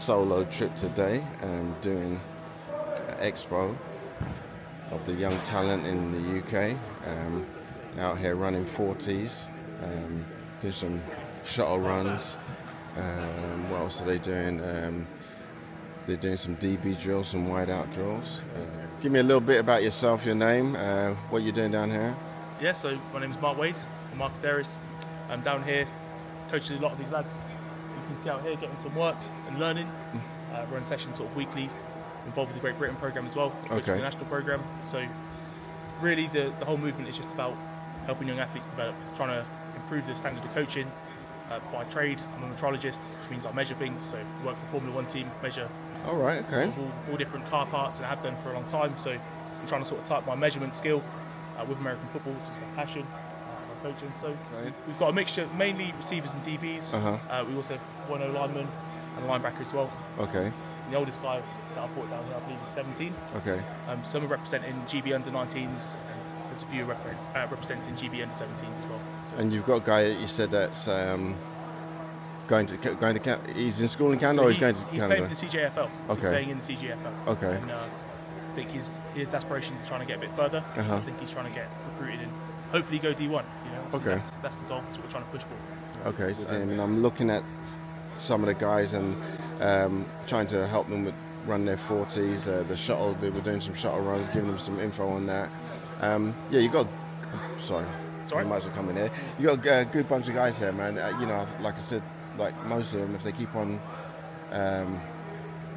solo trip today, doing an expo of the young talent in the UK. Out here running 40s, doing some shuttle runs. What else are they doing? They're doing some DB drills, some wide out drills. Give me a little bit about yourself, your name, what you're doing down here. Yeah, so my name is Mark Wade. I'm Mark Daris. I'm down here coaching a lot of these lads. You can see out here getting some work and learning. Run sessions sort of weekly, involved with the Great Britain programme as well, Okay. the national programme. So really the whole movement is just about helping young athletes develop, trying to improve the standard of coaching. By trade, I'm a metrologist, which means I measure things. So I work for a Formula 1 team, measure All right, okay. sort of all different car parts, and I have done for a long time. So I'm trying to sort of type my measurement skill with American football, which is my passion, my coaching. So we've got a mixture, mainly receivers and DBs. We also have one O-lineman and a linebacker as well. Okay. And the oldest guy that I brought down here, I believe, is 17. Okay. Some are representing GB under 19s, and there's a few representing GB under 17s as well. So. And you've got a guy that you said that's going to Canada. He's in school in Canada, or he's going to He's Canada? playing for the CJFL. Okay. He's playing in the CJFL. Okay. And I think his aspirations are trying to get a bit further. So I think he's trying to get recruited and hopefully go D1. You know, Okay. That's the goal. That's what we're trying to push for. Okay. So and I'm looking at some of the guys and trying to help them with run their 40s. The shuttle. They were doing some shuttle runs, giving them some info on that. Yeah, you got. Sorry. Sorry. You might as well come in here. You got a good bunch of guys here, man. You know, like I said, like most of them, if they keep on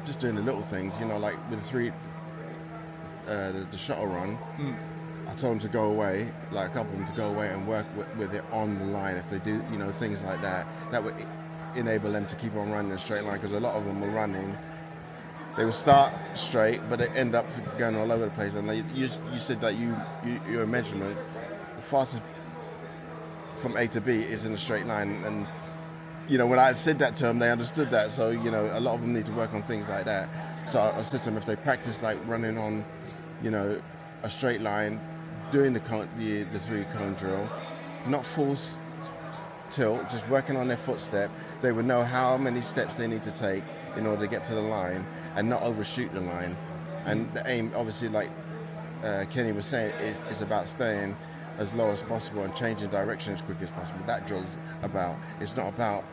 just doing the little things, you know, like with the shuttle run, I told them to go away, like a couple of them to go away and work with it on the line. If they do, you know, things like that, that would enable them to keep on running in a straight line, because a lot of them were running. They would start straight, but they end up going all over the place. And you said that your measurement, the fastest from A to B is in a straight line. And, you know, when I said that to them, they understood that. So, you know, a lot of them need to work on things like that. So I said to them, if they practice like running on, you know, a straight line, doing the 3-cone drill, not full tilt, just working on their footstep, they would know how many steps they need to take in order to get to the line and not overshoot the line. And the aim, obviously, like Kenny was saying, is about staying as low as possible and changing direction as quick as possible. That drill's about. It's not about,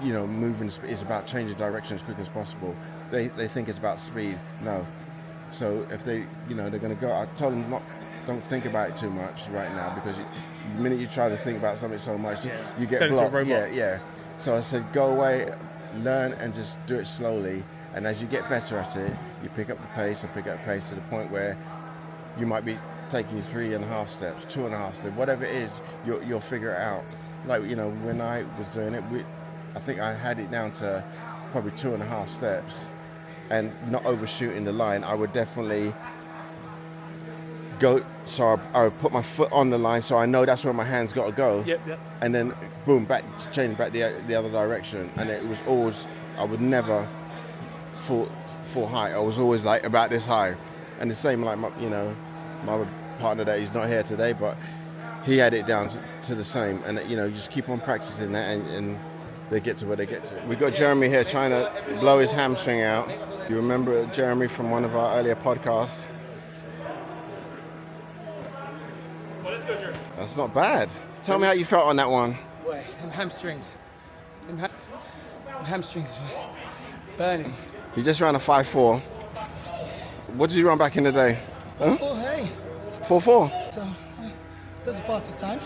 you know, moving. It's about changing direction as quick as possible. They think it's about speed. No. So if they, you know, they're going to go. I told them don't think about it too much right now, because the minute you try to think about something so much, you get blocked. Yeah. So I said, go away, learn, and just do it slowly. And as you get better at it, you pick up the pace to the point where you might be taking 3.5 steps, 2.5 steps, whatever it is, you'll figure it out. Like, you know, when I was doing it, I think I had it down to probably 2.5 steps, and not overshooting the line. I would definitely go, so I would put my foot on the line, so I know that's where my hand's got to go. Yep. And then boom, change back the other direction. And it was always, I would never full height. I was always like about this high. And the same, like my other partner that he's not here today, but he had it down to the same. And you know, just keep on practicing that, and they get to where they get to. We got Jeremy here trying to blow his hamstring out. You remember Jeremy from one of our earlier podcasts? Well, let's go, Jeremy. That's not bad. Tell me how you felt on that one. Boy, them hamstrings. Them hamstrings were burning. You just ran a 5.4. What did you run back in the day? Huh? Oh, hey. 4.4. So, that's the fastest time.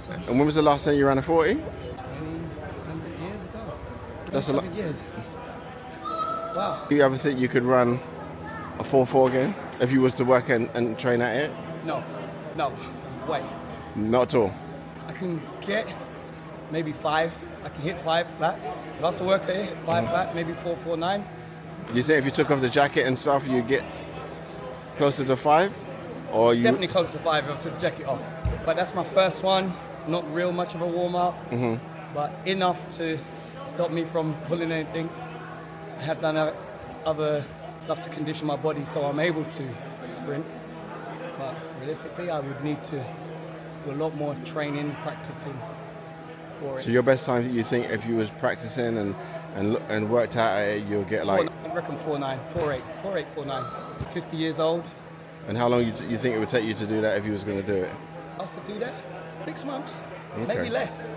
So, And when was the last time you ran a 40? 27 years ago. That's a lot. 27 years. Wow. Do you ever think you could run a 4.4 again if you was to work and train at it? No, way. Not at all. I can get maybe 5. I can hit 5 flat. If I was to work at it, 5 flat, maybe 4.49. You think if you took off the jacket and stuff, you'd get closer to 5? Or you Definitely close to 5 if I took the jacket off. But that's my first one. Not real much of a warm-up, but enough to stop me from pulling anything. I have done other stuff to condition my body so I'm able to sprint. But realistically, I would need to do a lot more training, practicing for it. So your best time that you think if you was practicing and worked out at it, you'll get like... I reckon 4.9, 4.8, 4.8, 4.9. 50 years old. And how long you think it would take you to do that if you was going to do it? I was to do that? 6 months, Okay. maybe less.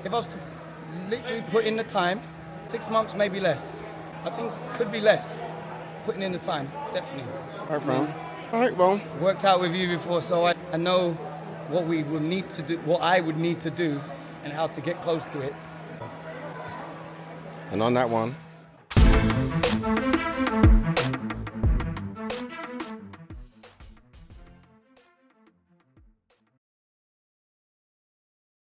If I was to literally put in the time, 6 months, maybe less. I think could be less. Putting in the time, definitely. All right, fam. All right, well. Worked out with you before, so I know what we would need to do, what I would need to do, and how to get close to it. And on that one.